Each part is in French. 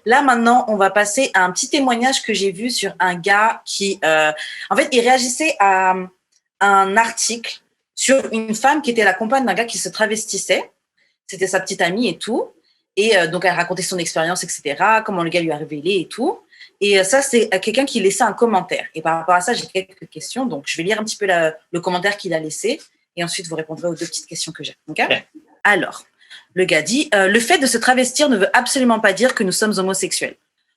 Là, maintenant, on va passer à un petit témoignage que j'ai vu sur un gars qui, en fait, il réagissait à un article sur une femme qui était la compagne d'un gars qui se travestissait. C'était sa petite amie et tout. Et donc, elle racontait son expérience, etc., comment le gars lui a révélé et tout. Et ça, c'est quelqu'un qui laissait un commentaire. Et par rapport à ça, j'ai quelques questions. Donc, je vais lire un petit peu le commentaire qu'il a laissé. Et ensuite, vous répondrez aux 2 petites questions que j'ai. OK? Alors, le gars dit le fait de se travestir ne veut absolument pas dire que nous sommes homosexuels.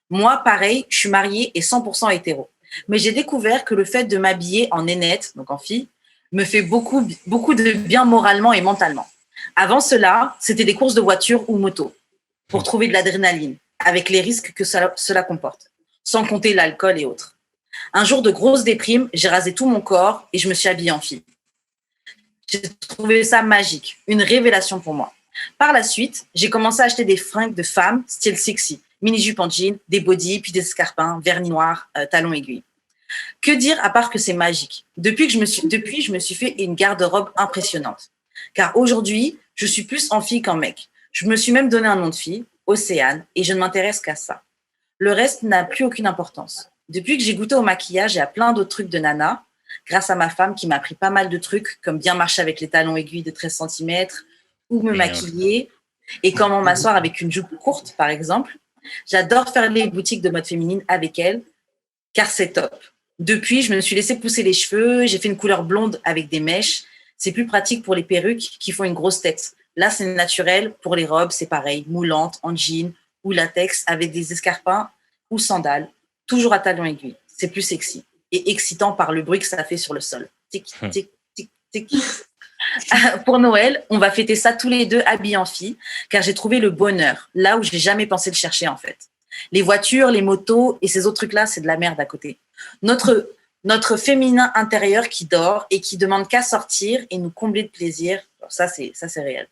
Moi, pareil, je suis mariée et 100% hétéro. Mais j'ai découvert que le fait de m'habiller en nénette, donc en fille, me fait beaucoup de bien moralement et mentalement. Avant cela, c'était des courses de voiture ou moto pour trouver de l'adrénaline, avec les risques que cela comporte, sans compter l'alcool et autres. Un jour de grosse déprime, j'ai rasé tout mon corps et je me suis habillée en fille. J'ai trouvé ça magique, une révélation pour moi. Par la suite, j'ai commencé à acheter des fringues de femmes, style sexy, mini-jupe en jean, des bodys, puis des escarpins, vernis noirs, talons aiguilles. Que dire à part que c'est magique? Depuis, je me suis fait une garde-robe impressionnante. Car aujourd'hui, je suis plus en fille qu'en mec. Je me suis même donné un nom de fille, Océane, et je ne m'intéresse qu'à ça. Le reste n'a plus aucune importance. Depuis que j'ai goûté au maquillage et à plein d'autres trucs de nana, grâce à ma femme qui m'a appris pas mal de trucs, comme bien marcher avec les talons aiguilles de 13 cm, ou me maquiller, et comment m'asseoir avec une jupe courte, par exemple. J'adore faire les boutiques de mode féminine avec elle, car c'est top. Depuis, je me suis laissé pousser les cheveux, j'ai fait une couleur blonde avec des mèches. C'est plus pratique pour les perruques qui font une grosse tête. Là, c'est naturel. Pour les robes, c'est pareil, moulante, en jean ou latex, avec des escarpins ou sandales, toujours à talons aiguilles. C'est plus sexy et excitant par le bruit que ça fait sur le sol. Tic, tic, tic, tic. Pour Noël, on va fêter ça tous les deux habillés en filles, car j'ai trouvé le bonheur, là où j'ai jamais pensé le chercher en fait. Les voitures, les motos et ces autres trucs-là, c'est de la merde à côté. Notre féminin intérieur qui dort et qui demande qu'à sortir et nous combler de plaisir, alors ça c'est réel.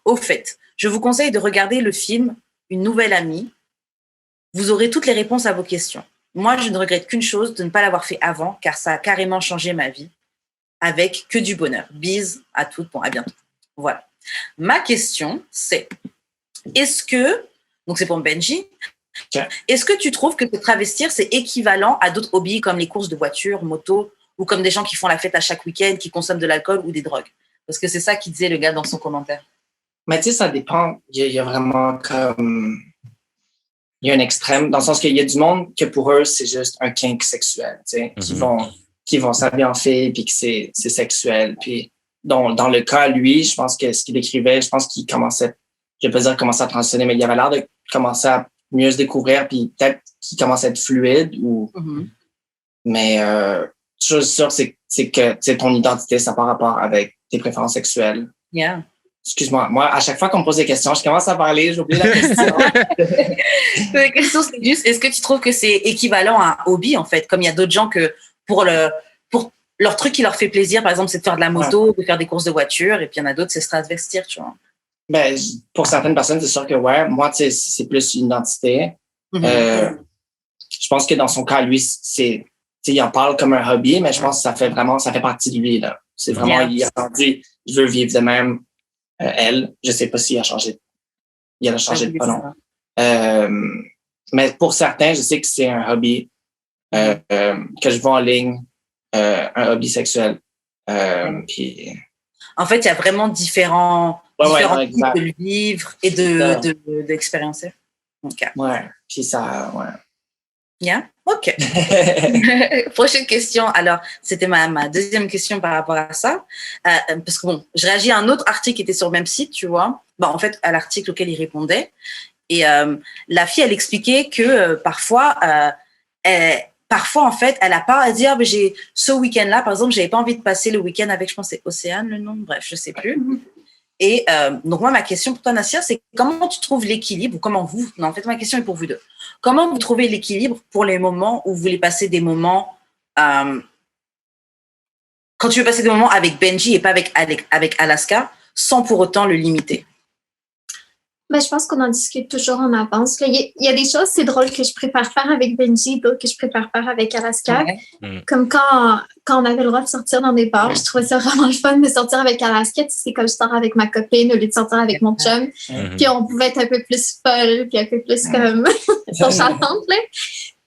Au fait, je vous conseille de regarder le film Une nouvelle amie. Vous aurez toutes les réponses à vos questions. Moi, je ne regrette qu'une chose, de ne pas l'avoir fait avant, car ça a carrément changé ma vie. Avec que du bonheur. Bise à toutes, bon, à bientôt. Voilà. Ma question, c'est, donc c'est pour Benji, est-ce que tu trouves que te travestir, c'est équivalent à d'autres hobbies comme les courses de voiture, moto, ou comme des gens qui font la fête à chaque week-end, qui consomment de l'alcool ou des drogues? Parce que c'est ça qu'il disait le gars dans son commentaire. Mais tu sais, ça dépend. Il y a vraiment comme... Il y a un extrême, dans le sens qu'il y a du monde que pour eux, c'est juste un kink sexuel, tu sais, qui vont s'habiller en fille, puis que c'est sexuel. Puis dans le cas, lui, je pense que ce qu'il décrivait, je pense qu'il commençait, je vais pas dire commencer à transitionner, mais il avait l'air de commencer à mieux se découvrir, puis peut-être qu'il commence à être fluide. Mais chose sûre, c'est que ton identité, ça par rapport avec tes préférences sexuelles. Yeah. Excuse-moi, moi, à chaque fois qu'on me pose des questions, je commence à parler, j'oublie la question. La question, c'est juste, est-ce que tu trouves que c'est équivalent à un hobby, en fait, comme il y a d'autres gens que pour leur truc qui leur fait plaisir, par exemple, c'est de faire de la moto, de faire des courses de voiture, et puis il y en a d'autres, c'est se travestir, tu vois. Ben, pour certaines personnes, c'est sûr que ouais, moi, tu sais, c'est plus une identité. Je pense que dans son cas, lui, c'est, tu sais, il en parle comme un hobby, mais je pense que ça fait partie de lui, là. C'est vraiment, il a entendu, il veut vivre de même. Elle, je sais pas s'il a changé, de pronom. Mais pour certains, je sais que c'est un hobby que je vois en ligne, un hobby sexuel. Puis... En fait, il y a vraiment différents types de vivre et d'expériencer. Okay. Ouais, puis ça, ouais. Yeah? OK. Prochaine question. Alors, c'était ma deuxième question par rapport à ça. Parce que bon, je réagis à un autre article qui était sur le même site, tu vois. Bon, en fait, à l'article auquel il répondait. Et la fille, elle expliquait que parfois, en fait, elle n'a pas à dire, j'ai ce week-end-là, par exemple, j'avais pas envie de passer le week-end avec, je pense, c'est Océane, le nom, bref, je sais plus. Et donc, moi, ma question pour toi, Nassia, c'est comment tu trouves l'équilibre, ou comment vous, non, en fait, ma question est pour vous deux. Comment vous trouvez l'équilibre pour les moments où vous voulez passer des moments, quand tu veux passer des moments avec Benji et pas avec Alaska, sans pour autant le limiter? Ben, je pense qu'on en discute toujours en avance. Là, il y a des choses, c'est drôle, que je préfère faire avec Benji, d'autres que je préfère faire avec Alaska. Ouais. Comme quand on avait le droit de sortir dans des bars, je trouvais ça vraiment le fun de sortir avec Alaska. C'est comme je sors avec ma copine au lieu de sortir avec mon chum. Puis on pouvait être un peu plus folle, puis un peu plus comme chantante, là.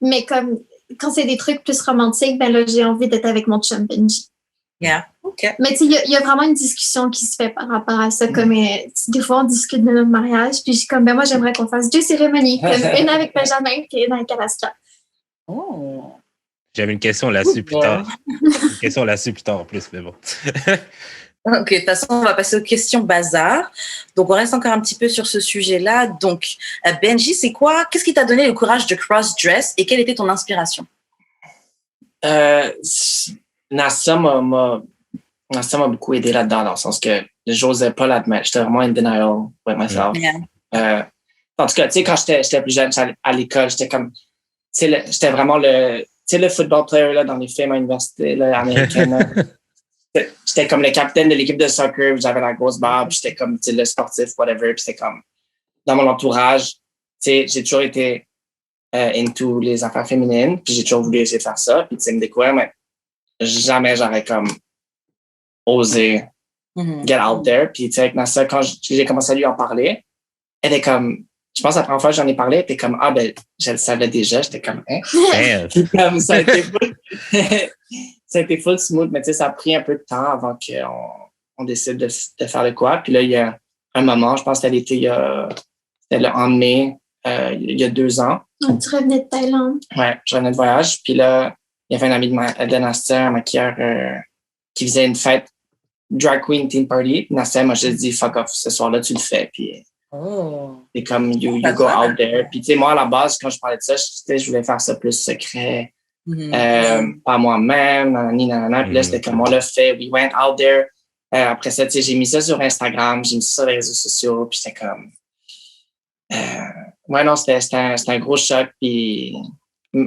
Mais comme quand c'est des trucs plus romantiques, ben là, j'ai envie d'être avec mon chum Benji. Yeah. OK. Mais tu sais, il y a vraiment une discussion qui se fait par rapport à ça. Comme des fois, on discute de notre mariage, puis je suis comme, ben moi, j'aimerais qu'on fasse 2 cérémonies, comme une avec Benjamin, puis une avec Alaska. Oh. J'avais une question là-dessus plus tard. Une question là-dessus plus tard en plus, mais bon. OK, de toute façon, on va passer aux questions bazar. Donc, on reste encore un petit peu sur ce sujet-là. Donc, Benji, qu'est-ce qui t'a donné le courage de cross-dress et quelle était ton inspiration? Nastia m'a beaucoup aidé là-dedans, dans le sens que je n'osais pas l'admettre. J'étais vraiment in denial with myself. Yeah. En tout cas, tu sais, quand j'étais plus jeune, à l'école, j'étais comme, tu sais, j'étais vraiment le football player là, dans les films à l'université là, américaine. J'étais comme le capitaine de l'équipe de soccer, j'avais la grosse barbe, j'étais comme, tu sais, le sportif, whatever, puis c'était comme, dans mon entourage, tu sais, j'ai toujours été into les affaires féminines, puis j'ai toujours voulu essayer de faire ça, puis tu sais, me découvrir, mais jamais j'aurais comme osé get out there. Puis tu sais, avec Nastia, quand j'ai commencé à lui en parler, elle était comme, je pense la première fois que j'en ai parlé, elle était comme, ah ben, je le savais déjà, j'étais comme, hein? Puis comme, ça a été full smooth, mais tu sais, ça a pris un peu de temps avant qu'on décide de faire le quoi. Puis là, il y a un moment, je pense que c'était en mai, il y a 2 ans. Tu revenais de Thaïlande. Ouais, je revenais de voyage. Puis là, il y avait un ami de Nastia, un maquilleur, qui faisait une fête drag queen teen party. Nastia m'a juste dit, fuck off, ce soir-là, tu le fais. Puis c'est comme, you go out there. Puis tu sais, moi, à la base, quand je parlais de ça, je voulais faire ça plus secret. Pas moi-même, nanana. Puis là, c'était comme, on l'a fait, we went out there. Après ça, tu sais, j'ai mis ça sur Instagram, j'ai mis ça sur les réseaux sociaux, puis c'était comme... ouais, non, c'était un gros choc, puis...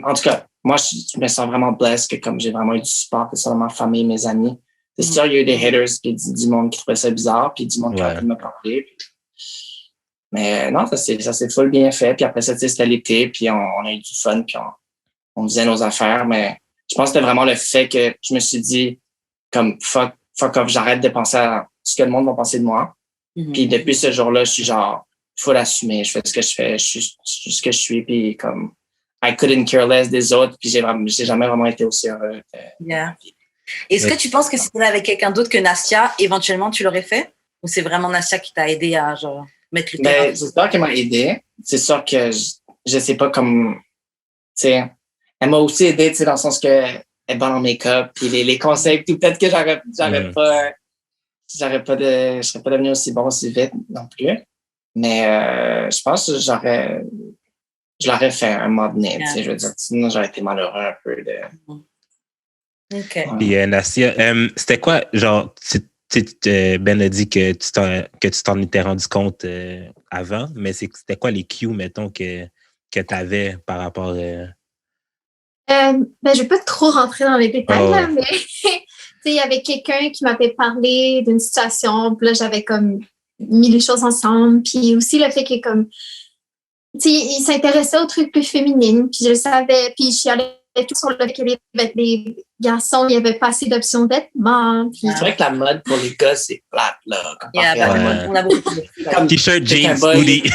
En tout cas, moi, je me sens vraiment blessed que comme j'ai vraiment eu du support, que ce soit ma famille, mes amis. C'est sûr, il y a eu des haters, puis du monde qui trouvait ça bizarre, puis du monde qui a pu me parler. Mais non, ça s'est full bien fait. Puis après ça, tu sais, c'était l'été, puis on a eu du fun, puis on faisait nos affaires. Mais je pense que c'était vraiment le fait que je me suis dit, comme, fuck off, j'arrête de penser à ce que le monde va penser de moi. Puis depuis ce jour-là, je suis genre, faut l'assumer, je fais ce que je fais, je suis ce que je suis, puis comme, I couldn't care less des autres, puis j'ai jamais vraiment été aussi heureux. Yeah. Est-ce que tu penses que si tu étais avec quelqu'un d'autre que Nastia, éventuellement tu l'aurais fait? Ou c'est vraiment Nastia qui t'a aidé à genre, mettre le terrain? C'est sûr qu'elle m'a aidé. C'est sûr que je sais pas comme, tu sais, elle m'a aussi aidé, tu sais, dans le sens que elle est bonne en make-up, puis les conseils, tout peut-être que je serais pas devenu aussi bon aussi vite non plus. Mais je pense que je l'aurais fait un moment donné, tu sais, je veux dire, sinon j'aurais été malheureux un peu de... OK. Puis Nastia, c'était quoi, genre, Ben a dit que tu t'en étais rendu compte avant, mais c'était quoi les cues, mettons, que tu avais par rapport... Ben, je vais pas trop rentrer dans les détails, là, mais il y avait quelqu'un qui m'avait parlé d'une situation, puis là, j'avais comme mis les choses ensemble, puis aussi le fait que comme, tu sais, il s'intéressait aux trucs plus féminines, puis je le savais, puis je suis allée tout sur le fait que les garçons, il n'y avait pas assez d'options de vêtements. Puis... C'est vrai que la mode pour les gars, c'est plate, là. On a beaucoup de comme t-shirt, jeans, hoodie.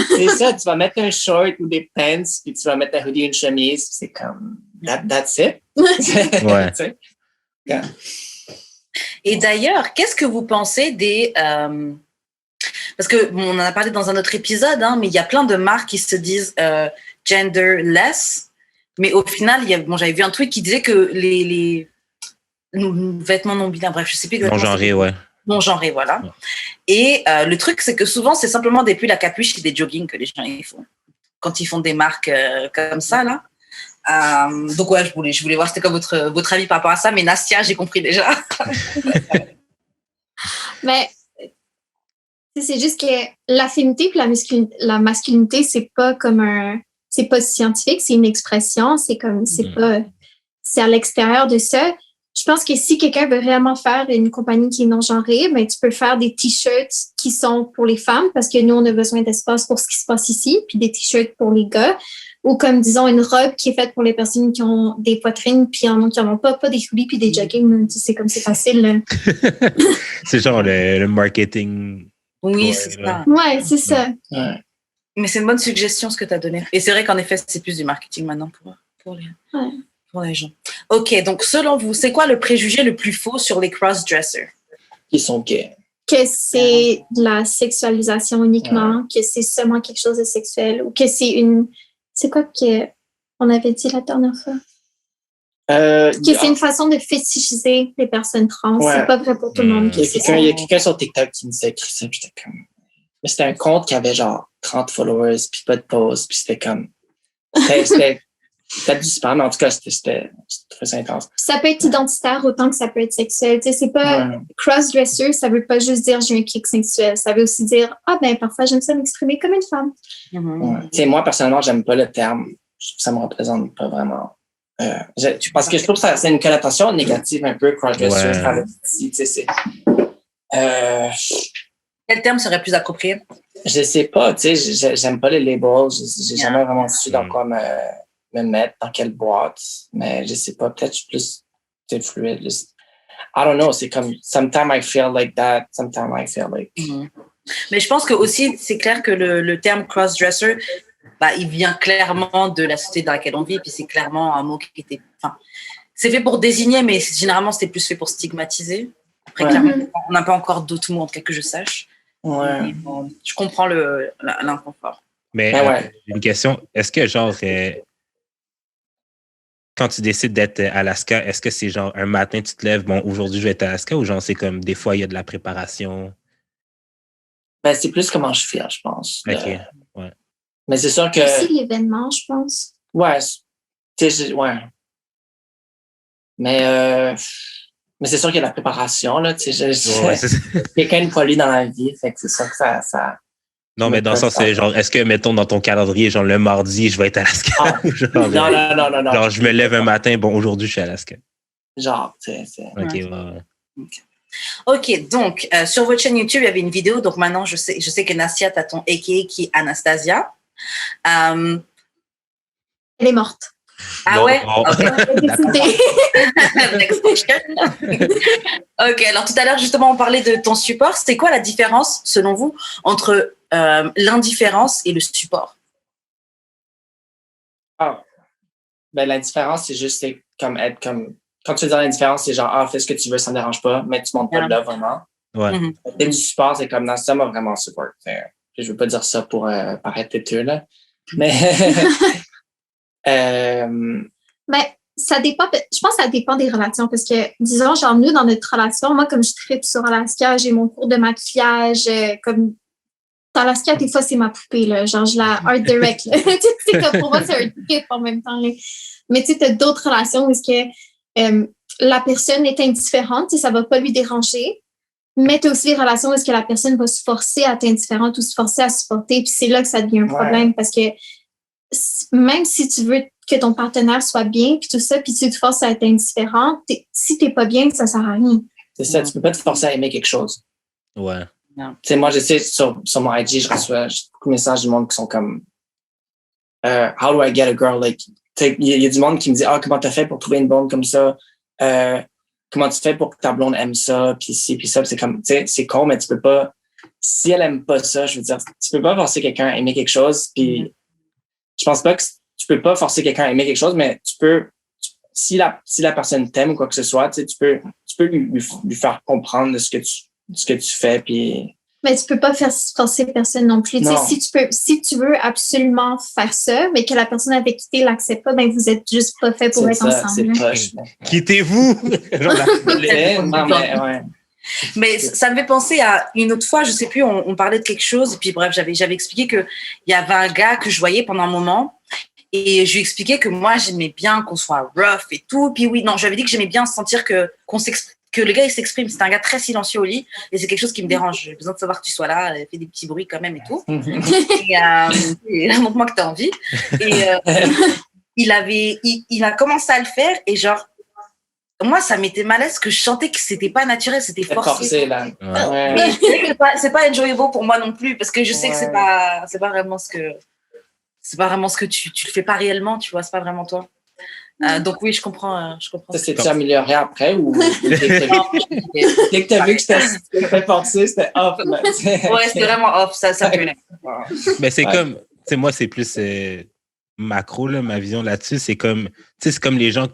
C'est ça, tu vas mettre un short ou des pants, puis tu vas mettre un hoodie et une chemise, c'est comme, that's it. Ouais. Yeah. Et d'ailleurs, qu'est-ce que vous pensez des... parce que on en a parlé dans un autre épisode, hein, mais il y a plein de marques qui se disent genderless, mais au final, j'avais vu un tweet qui disait que les vêtements non binaires, bref, je sais plus exactement. Non-genrés, ouais. Non-genrés, voilà. Ouais. Et le truc, c'est que souvent, c'est simplement des pulls à capuche et des joggings que les gens ils font. Quand ils font des marques comme ça, là. Donc, ouais, je voulais voir c'était quoi votre avis par rapport à ça, mais Nastia, j'ai compris déjà. Mais c'est juste que la féminité et la masculinité, c'est pas comme c'est pas scientifique, c'est une expression, c'est à l'extérieur de ça. je pense que si quelqu'un veut réellement faire une compagnie qui est non-genrée, ben, tu peux faire des t-shirts qui sont pour les femmes parce que nous, on a besoin d'espace pour ce qui se passe ici, puis des t-shirts pour les gars. Ou comme, disons, une robe qui est faite pour les personnes qui ont des poitrines puis qui en ont pas des hoodies puis des jogging. C'est comme c'est facile. Là. C'est genre le marketing. Oui, c'est ça. Ouais, c'est ça. Ouais. Mais c'est une bonne suggestion ce que tu as donné. Et c'est vrai qu'en effet, c'est plus du marketing maintenant pour les gens. OK, donc selon vous, c'est quoi le préjugé le plus faux sur les cross-dressers? Ils sont gays. Que c'est de la sexualisation uniquement, que c'est seulement quelque chose de sexuel ou que c'est une... C'est quoi qu'on avait dit la dernière fois? Que c'est une façon de fétichiser les personnes trans. Ouais. C'est pas vrai pour tout le monde. Il y a quelqu'un sur TikTok qui nous a écrit ça, puis j'étais comme... Mais c'était un compte qui avait genre 30 followers, puis pas de posts, puis c'était comme... C'était peut-être du spam, mais en tout cas, c'était très intense. Ça peut être identitaire autant que ça peut être sexuel. Tu sais, c'est pas... Cross-dresser, ça veut pas juste dire j'ai un kick sexuel. Ça veut aussi dire, parfois, j'aime ça m'exprimer comme une femme. Ouais. Tu sais, moi, personnellement, j'aime pas le terme. Ça me représente pas vraiment. Parce que je trouve que c'est une connotation négative un peu, cross-dresser, travesti, tu sais, c'est... Quel terme serait plus approprié? Je sais pas, tu sais, j'aime pas les labels. J'ai jamais vraiment su dans quoi me mettre, dans quelle boîte. Mais je sais pas, peut-être je suis plus fluide. I don't know, c'est comme, sometimes I feel like that, sometimes I feel like... Mais je pense que aussi, c'est clair que le terme cross-dresser, il vient clairement de la société dans laquelle on vit, puis c'est clairement un mot qui était... Enfin, c'est fait pour désigner, mais généralement, c'était plus fait pour stigmatiser. Après, clairement, on n'a pas encore d'autres mots, en tout cas que je sache. Ouais. Bon, je comprends l'inconfort. Mais j'ai une question. Est-ce que, genre, quand tu décides d'être à Alaska, est-ce que c'est genre un matin, tu te lèves, bon, aujourd'hui, je vais être à Alaska, ou genre, c'est comme des fois, il y a de la préparation? Ben, c'est plus comment je fais, je pense. OK, ouais. Mais c'est sûr que... C'est l'événement, je pense. Ouais, tu sais, ouais. Mais c'est sûr qu'il y a de la préparation, là, tu sais, quelqu'un de poli dans la vie, fait que c'est sûr que ça... Non, mais dans le sens, c'est genre, est-ce que, mettons, dans ton calendrier, genre, le mardi, je vais être à Alaska? Genre, non. Genre, je me lève un matin, bon, aujourd'hui, je suis à Alaska. Genre, tu sais. OK, ouais. OK, donc, sur votre chaîne YouTube, il y avait une vidéo. Donc, maintenant, je sais que Nastia, tu as ton AKA qui est Anastasia. Elle est morte. Ah non, ouais? non. OK, alors tout à l'heure, justement, on parlait de ton support. C'est quoi la différence, selon vous, entre l'indifférence et le support? Ben, la différence, c'est juste comme être comme... Quand tu veux dire l'indifférence, c'est genre, fais ce que tu veux, ça ne dérange pas, mais tu montes pas de là, vraiment. Ouais. Et du support, c'est comme, ça m'a vraiment support. Je veux pas dire ça pour paraître têteux, là. Mais... ça dépend, je pense que ça dépend des relations parce que, disons, genre, nous, dans notre relation, moi, comme je tripe sur Alaska, j'ai mon cours de maquillage, comme, dans Alaska, des fois, c'est ma poupée, là, genre, je la art direct, là. Tu sais, comme pour moi, c'est un trip en même temps, là. Mais tu sais, t'as d'autres relations où est-ce que la personne est indifférente, tu sais, ça va pas lui déranger, mais t'as aussi des relations où est-ce que la personne va se forcer à être indifférente ou se forcer à supporter, puis c'est là que ça devient un problème parce que même si tu veux que ton partenaire soit bien, puis tout ça, puis tu te forces à être indifférent, si t'es pas bien, ça sert à rien. C'est ça, tu peux pas te forcer à aimer quelque chose. Ouais. Tu sais, moi, je sais, sur mon IG, je reçois beaucoup de messages du monde qui sont comme How do I get a girl? Like, il y a du monde qui me dit comment t'as fait pour trouver une blonde comme ça? Comment tu fais pour que ta blonde aime ça? Puis ci, puis ça. Puis c'est comme, tu sais, c'est con, mais tu peux pas, si elle aime pas ça, je veux dire, tu peux pas forcer quelqu'un à aimer quelque chose. Puis je pense pas que tu peux pas forcer quelqu'un à aimer quelque chose, mais tu peux, si la personne t'aime ou quoi que ce soit, tu sais, tu peux lui faire comprendre de ce que tu fais, puis... Mais tu peux pas forcer personne non plus. Non. Si tu veux absolument faire ça, mais que la personne avec qui tu l'accepte pas, ben vous êtes juste pas fait pour être ensemble. C'est poche. Quittez-vous! Mais ça me fait penser à une autre fois, je sais plus, on parlait de quelque chose, et puis bref, j'avais expliqué qu'il y avait un gars que je voyais pendant un moment, et je lui expliquais que moi, j'aimais bien qu'on soit rough et tout, puis oui, non, j'avais dit que j'aimais bien sentir que le gars, il s'exprime. C'est un gars très silencieux au lit, et c'est quelque chose qui me dérange. J'ai besoin de savoir que tu sois là, fais des petits bruits quand même et tout. Et montre-moi que tu as envie. Et il a commencé à le faire, et genre, moi, ça m'était mal à l'aise que je sentais que c'était pas naturel, c'était forcé. Là. Ouais. Mais c'est pas enjoyable pour moi non plus, parce que je sais que c'est pas vraiment ce que tu le fais pas réellement, tu vois, c'est pas vraiment toi. Donc oui, je comprends. Ça s'est-tu amélioré après ou dès que t'as vu que c'était fait forcer, c'était off? Là, ouais, c'était vraiment off, ça peut l'être. Mais c'est comme, tu sais, moi, c'est plus macro, là, ma vision là-dessus. C'est comme, tu sais, c'est comme les gens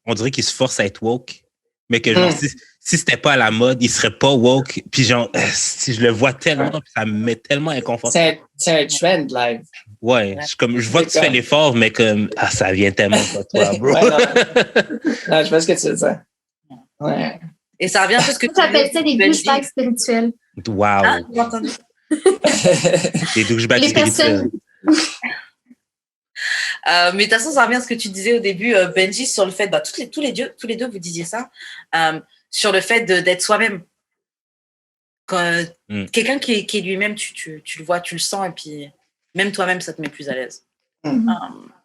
on dirait qu'ils se forcent à être woke, mais que genre, si c'était pas à la mode, ils seraient pas woke. Puis genre, si je le vois tellement, puis ça me met tellement inconfortable. C'est un trend live. Ouais, je vois que tu fais l'effort, mais comme, ça vient tellement pas toi, bro. Ouais, non, je vois ce que tu veux dire. Ouais. Et ça revient un peu ce que tu appelles ça des douchebags spirituels. Wow. Ah, j'ai entendu. Des douchebags spirituels. Mais de toute façon, ça revient à ce que tu disais au début, Benji, sur le fait, tous les deux, vous disiez ça, sur le fait d'être soi-même. Quand quelqu'un qui est lui-même, tu le vois, tu le sens, et puis même toi-même, ça te met plus à l'aise.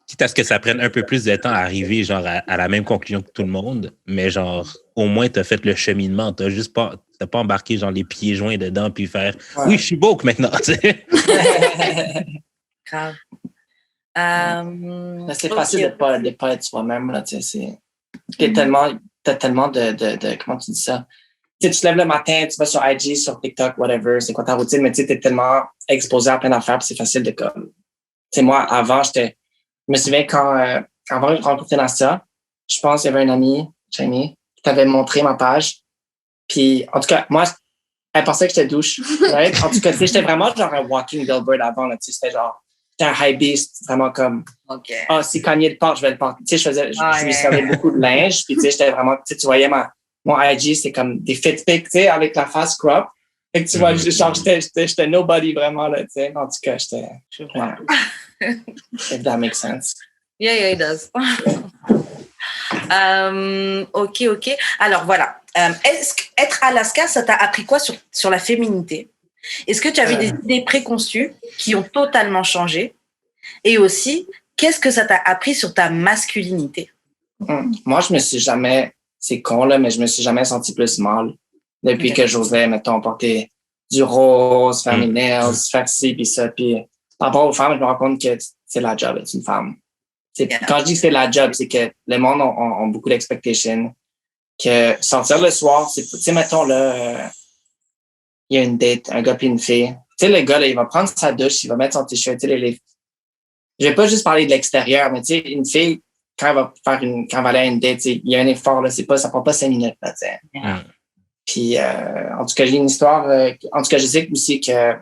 Quitte à ce que ça prenne un peu plus de temps à arriver genre à la même conclusion que tout le monde, mais genre au moins t'as fait le cheminement, t'as pas embarqué genre les pieds joints dedans puis faire oui, je suis woke maintenant, tu sais. Grave. C'est facile de pas être soi-même là, tu sais, t'as tellement de comment tu dis ça? Tu te lèves le matin, tu vas sur IG, sur TikTok, whatever, c'est quoi ta routine, mais tu sais, t'es tellement exposé à plein d'affaires, puis c'est facile de comme. Tu sais, moi, avant, je me souviens avant de rencontrer Nastia, je pense qu'il y avait une amie, Jamie, qui t'avait montré ma page. Puis, en tout cas, moi, elle pensait que j'étais douche. Right? En tout cas, tu sais, j'étais vraiment genre un walking billboard avant, là, tu sais, c'était un high beast, vraiment comme, si Kanye le porte, je vais le porter. Tu sais, je lui servais beaucoup de linge, puis tu sais, j'étais vraiment, tu voyais mon IG, c'est comme des fit pics, tu sais, avec la face crop. Fait que tu vois, j'étais nobody vraiment, là, tu sais. En tout cas, Je vois. If that makes sense. Yeah, it does. Ok. Alors, voilà. Est-ce qu'être Alaska, ça t'a appris quoi sur la féminité? Est-ce que tu avais des idées préconçues qui ont totalement changé? Et aussi, qu'est-ce que ça t'a appris sur ta masculinité? Moi, je me suis jamais, c'est con là, mais je me suis jamais senti plus mal depuis que j'osais, mettons, porter du rose, faire mes nails, faire ci, puis ça. Puis par rapport aux femmes, je me rends compte que c'est la job d'être une femme. Quand je dis que c'est la job, c'est que le monde a beaucoup d'expectations. Que sortir le soir, tu sais, mettons, là, il y a une date, un gars puis une fille. Tu sais, le gars, là, il va prendre sa douche, il va mettre son t-shirt, tu sais, je vais pas juste parler de l'extérieur, mais tu sais, une fille, quand elle va aller à une date, il y a un effort, là, ça prend pas 5 minutes, là, tu sais. Puis, en tout cas, j'ai une histoire, en tout cas, je sais aussi que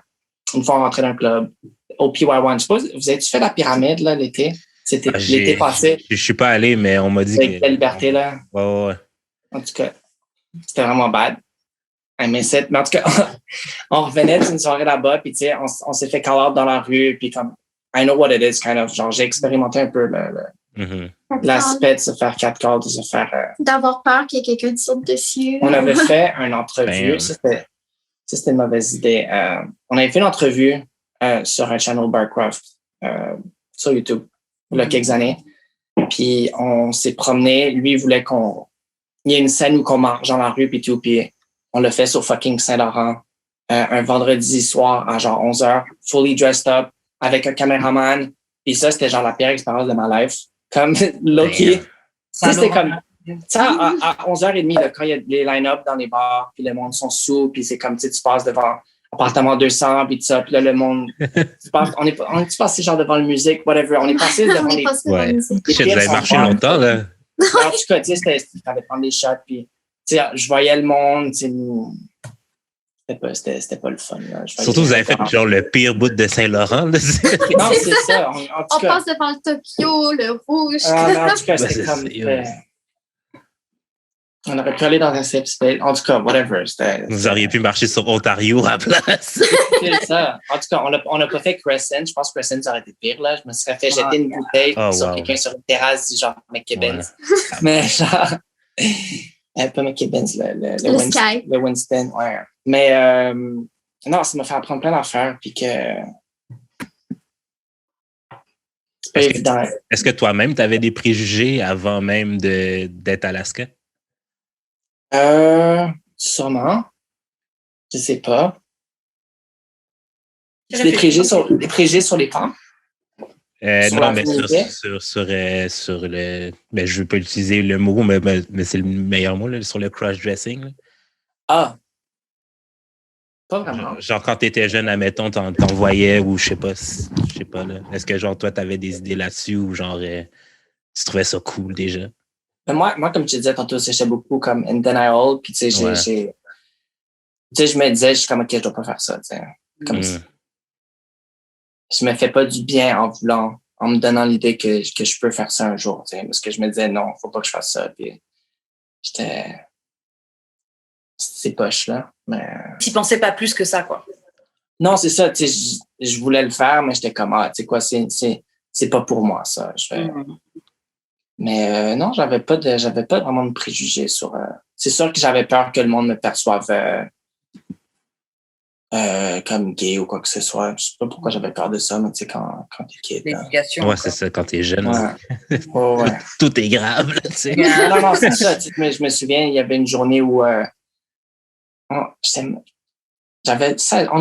une fois on rentrait dans le club, au PY1, je sais pas, vous avez-tu fait la pyramide, là, l'été? C'était l'été passé. Je suis pas allé, mais on m'a dit avec la liberté, là. Ouais. En tout cas, c'était vraiment bad. Mais en tout cas, on revenait d'une soirée là-bas, puis tu sais, on s'est fait call out dans la rue, puis comme, I know what it is, kind of, genre, j'ai expérimenté un peu l'aspect de se faire catcall, de se faire... D'avoir peur qu'il y ait quelqu'un qui saute dessus. On avait fait une entrevue, ça c'était une mauvaise idée. On avait fait une entrevue sur un channel Barcraft sur YouTube, il y a quelques années, puis on s'est promené, lui, il voulait il y a une scène où on marche dans la rue, puis tout, puis on l'a fait sur fucking Saint-Laurent, un vendredi soir à genre 11h, fully dressed up, avec un caméraman. Puis ça, c'était genre la pire expérience de ma life. Comme Loki. C'était comme ça à 11h30, là, quand il y a les line-up dans les bars, puis le monde sont sous, puis c'est comme tu passes devant appartement 200, puis tout ça, puis là, le monde. On est passé genre devant la musique, whatever. On est passé devant les. Ouais. Vous avez marché longtemps, là. En tout cas, tu sais, t'avais prendre des shots, puis tu sais, je voyais le monde, tu sais, c'était pas le fun. Là. Surtout, vous avez fait genre le pire bout de Saint-Laurent. Là. Non, c'est ça. On passe devant le Tokyo, le rouge. En tout cas, c'était comme... On aurait pu aller dans un safe space. En tout cas, whatever. Vous auriez pu marcher sur Ontario à la place. C'est ça. En tout cas, on n'a pas fait Crescent. Je pense que Crescent, ça aurait été pire. Là. Je me serais fait jeter une bouteille sur quelqu'un sur une terrasse, genre McKibbins. Ouais. Mais genre... pas McKibbins, le Winston. Ouais. Mais non, ça m'a fait apprendre plein d'affaires. Puis que... Est-ce que toi-même, tu avais des préjugés avant même d'être Alaska? Sûrement. Je sais pas. Je Des préjugés sur les femmes? Sur Non, la mais féminité? sur le. Ben, je veux pas utiliser le mot, mais c'est le meilleur mot, là, sur le cross-dressing. Là. Ah, pas vraiment. Genre, quand t'étais jeune, admettons, t'en voyais ou je sais pas, là. Est-ce que, genre, toi, t'avais des idées là-dessus ou, genre, tu trouvais ça cool déjà? Mais moi, comme tu disais tantôt, j'étais beaucoup comme in denial, puis tu sais, Ouais. je me disais, je suis comme, OK, je dois pas faire ça, tu sais. Comme je me fais pas du bien en me donnant l'idée que je peux faire ça un jour, tu sais, parce que je me disais, non, faut pas que je fasse ça, puis c'est poche, là, mais... Tu pensais pas plus que ça, quoi. Non, c'est ça, tu sais, je voulais le faire, mais j'étais comme, tu sais quoi, c'est pas pour moi, ça. Mais non, j'avais pas vraiment de préjugés sur... c'est sûr que j'avais peur que le monde me perçoive comme gay ou quoi que ce soit. Je sais pas pourquoi j'avais peur de ça, mais tu sais, quand t'es kid. L'éducation. Ouais, c'est ça, quand t'es jeune. Ouais. Ouais. Tout est grave, là, tu sais. Non, c'est ça. Mais je me souviens, il y avait une journée où on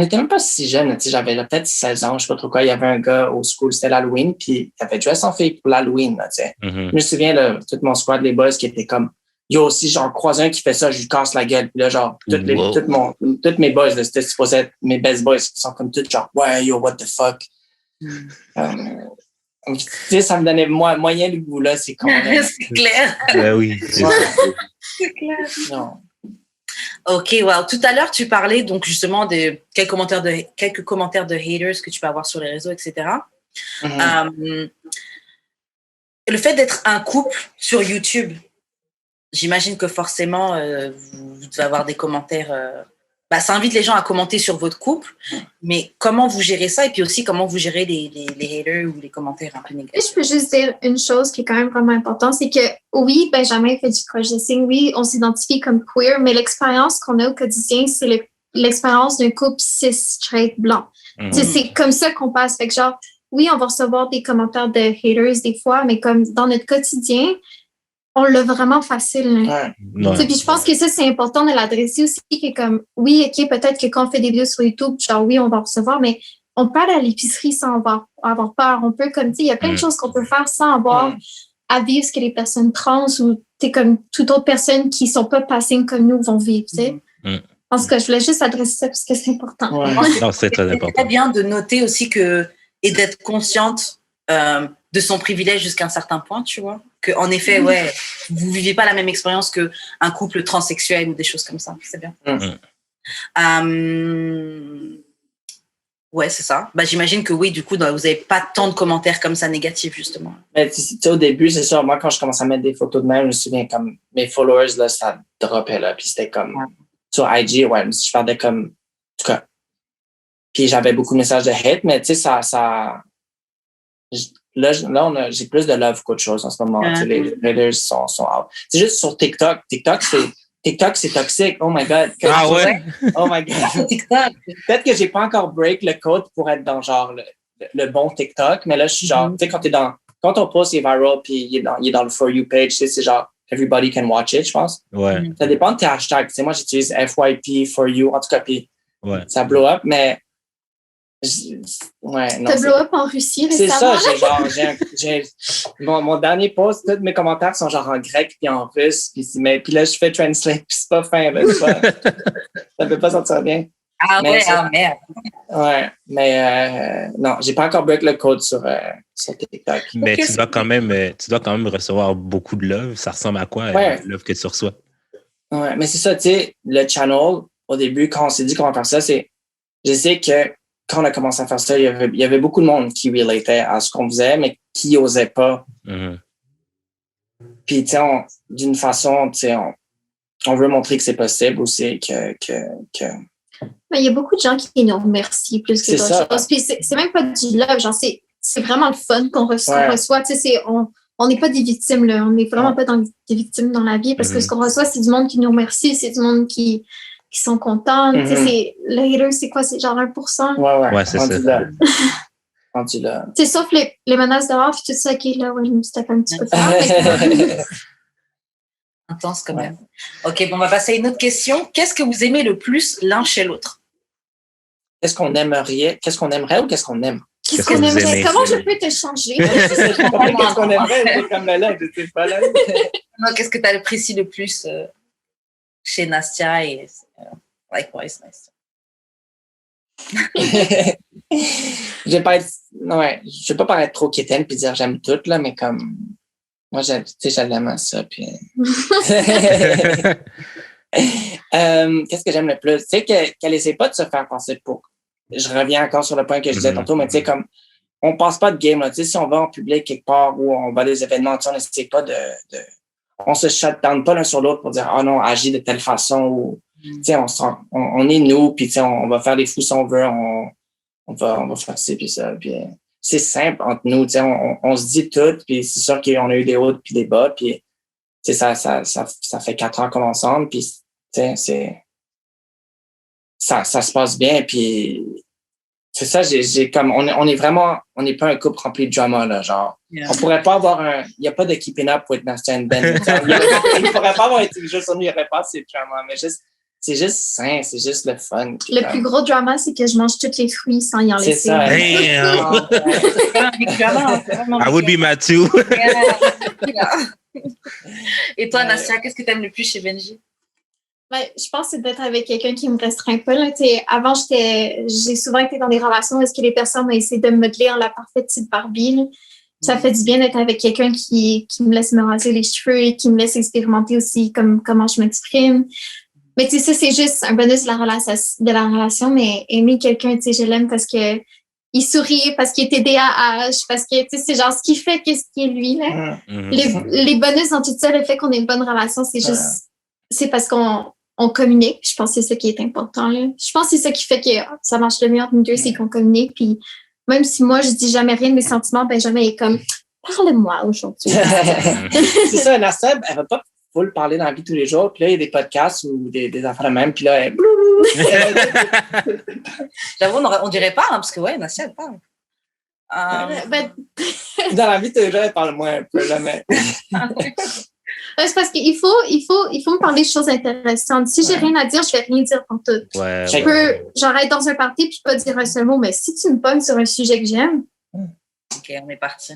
était même pas si jeunes, tu sais, j'avais peut-être 16 ans, je sais pas trop quoi. Il y avait un gars au school, c'était l'Halloween, puis il avait dress en fille pour l'Halloween, là, tu sais. Je me souviens, là, tout mon squad, les boys qui étaient comme, yo, si j'en croise un qui fait ça, je lui casse la gueule. Puis là, genre, toutes mes boys, là, c'était supposé être mes best boys, qui sont comme tous genre, ouais, yo, what the fuck. Tu sais, ça me donnait moyen le goût, là, c'est con. C'est clair. Ben oui. C'est clair. Non. Ok, wow. Tout à l'heure, tu parlais donc justement de quelques commentaires de haters que tu peux avoir sur les réseaux, etc. Le fait d'être un couple sur YouTube, j'imagine que forcément, vous devez avoir des commentaires. Ça invite les gens à commenter sur votre couple, mais comment vous gérez ça et puis aussi comment vous gérez les haters ou les commentaires un peu négatifs? Je peux juste dire une chose qui est quand même vraiment importante, c'est que oui, Benjamin fait du cross-dressing, oui, on s'identifie comme queer, mais l'expérience qu'on a au quotidien, c'est l'expérience d'un couple cis, straight, blanc. C'est comme ça qu'on passe. Fait que genre, oui, on va recevoir des commentaires de haters des fois, mais comme dans notre quotidien, on l'a vraiment facile. Ouais. Puis je pense que ça, c'est important de l'adresser aussi, que comme, oui, OK, peut-être que quand on fait des vidéos sur YouTube, genre, oui, on va recevoir, mais on peut aller à l'épicerie sans avoir peur. On peut, comme, tu sais, il y a plein de choses qu'on peut faire sans avoir à vivre ce que les personnes trans ou, tu sais, comme toute autre personne qui sont pas passées comme nous vont vivre, tu sais. En tout cas, je voulais juste adresser ça parce que c'est important. Ouais. Non, c'est très important. C'est très bien de noter aussi et d'être consciente de son privilège jusqu'à un certain point, tu vois. En effet, ouais, vous vivez pas la même expérience qu'un couple transsexuel ou des choses comme ça. C'est bien. Ouais, c'est ça. J'imagine que oui, du coup, vous n'avez pas tant de commentaires comme ça négatifs, justement. Mais tu sais, au début, c'est sûr, moi, quand je commençais à mettre des photos de même, je me souviens comme mes followers, là, ça dropait, là. Puis c'était comme, sur IG, ouais, je parlais comme, en tout cas. Puis j'avais beaucoup de messages de hate, mais tu sais, là, j'ai plus de love qu'autre chose en ce moment. Tu sais, les haters sont out. C'est juste sur TikTok. TikTok, c'est toxique. Oh my God. Ouais? Oh my God. TikTok. Peut-être que j'ai pas encore break le code pour être dans genre le bon TikTok, mais là, je suis genre, tu sais, quand ton post est viral puis il est dans le For You page, tu sais, c'est genre, everybody can watch it, je pense. Ouais. Ça dépend de tes hashtags. Tu sais, moi, j'utilise FYP, For You, en tout cas, puis ça blow up, mais ouais, non. T'as blow up en Russie récemment? C'est ça, mon dernier post, tous mes commentaires sont genre en grec puis en russe, puis là, je fais translate, puis c'est pas fin, là, ça peut pas sortir bien. Ah mais merde. Ouais, mais non, j'ai pas encore break le code sur TikTok. Mais tu dois quand même recevoir beaucoup de love. Ça ressemble à quoi, le love que tu reçois? Ouais, mais c'est ça, tu sais, le channel, au début, quand on s'est dit qu'on va faire ça, je sais que quand on a commencé à faire ça, il y avait beaucoup de monde qui relatait à ce qu'on faisait, mais qui n'osait pas. Puis, tu sais, d'une façon, tu sais, on veut montrer que c'est possible aussi, Mais il y a beaucoup de gens qui nous remercient plus que d'autres choses. Puis c'est même pas du love, genre, c'est vraiment le fun qu'on reçoit. Tu sais, on n'est pas des victimes, là. On n'est vraiment pas des victimes dans la vie, parce que ce qu'on reçoit, c'est du monde qui nous remercie, c'est du monde qui sont contents. Tu sais, le hater, c'est quoi? C'est genre 1%? Ouais, c'est ça. Rendu là. Tu sais, sauf les menaces dehors, puis tout ça, OK, là, ouais, je me suis tapé un petit peu fort. Intense quand même. Ok, bon, on va passer à une autre question. Qu'est-ce que vous aimez le plus l'un chez l'autre? Qu'est-ce qu'on aimerait ou qu'est-ce qu'on aime? Qu'est-ce qu'on aimerait? Comment je peux te changer? Qu'est-ce qu'on aimerait? C'est comme là, je sais pas là. Non, qu'est-ce que tu apprécies le plus chez Nastia et likewise Nastia? Je vais pas paraître trop quétaine puis dire j'aime tout, là, mais comme, moi, j'aime ça, puis... qu'est-ce que j'aime le plus? Tu sais, qu'elle essaie pas de se faire passer pour... Je reviens encore sur le point que je disais tantôt, mais tu sais, comme, on passe pas de game, là. Tu sais, si on va en public quelque part ou on va à des événements, tu sais, on n'essaie pas on se shutdown pas l'un sur l'autre pour dire, non, agis de telle façon ou, tu sais, on est nous, puis tu sais, on va faire des fous si on veut, on va faire ci, puis ça, puis c'est simple entre nous, tu sais, on se dit tout, puis c'est sûr qu'on a eu des hauts puis des bas, puis tu sais, ça fait 4 ans qu'on est ensemble, puis tu sais, ça se passe bien, puis c'est ça, j'ai comme, on est vraiment, on n'est pas un couple rempli de drama, là, genre. Yeah. On pourrait pas avoir il n'y a pas de keeping up with Nastia and Ben. Il pourrait pas avoir été juste il n'y aurait pas ces dramas, mais c'est juste sain, c'est juste le fun. Le plus gros drama, c'est que je mange tous les fruits sans y en laisser. C'est ça. I would be mad too. Et toi, Nastia, qu'est-ce que tu aimes le plus chez Benji? Ben, je pense que c'est d'être avec quelqu'un qui me restreint pas. Là. Avant, j'ai souvent été dans des relations où est-ce que les personnes ont essayé de me modeler en la parfaite petite Barbie. Là. Ça fait du bien d'être avec quelqu'un qui me laisse me raser les cheveux et qui me laisse expérimenter aussi comment je m'exprime. Mais tu sais, ça, c'est juste un bonus de la relation, mais aimer quelqu'un, tu sais, je l'aime parce que il sourit, parce qu'il est TDAH, parce que, tu sais, c'est genre ce qui fait qu'est-ce qui est lui, là. Les bonus dans tout ça, le fait qu'on ait une bonne relation, c'est juste, c'est parce qu'on communique. Je pense que c'est ça qui est important, là. Je pense que c'est ça qui fait que ça marche le mieux entre nous deux, c'est qu'on communique, puis même si moi, je dis jamais rien de mes sentiments, Benjamin est comme, parle-moi aujourd'hui. C'est ça, Nastia, elle va pas full parler dans la vie tous les jours, puis là, il y a des podcasts ou des affaires de même, puis là, elle... J'avoue, on dirait pas, hein, parce que, ouais, Nastia, elle parle. Dans la vie tous les jours, elle parle moins un peu, jamais. C'est parce qu'il faut me parler de choses intéressantes. Si j'ai rien à dire, je vais rien dire en tout. Je peux, j'arrête dans un party puis pas dire un seul mot, mais si tu me pognes sur un sujet que j'aime. OK, on est parti.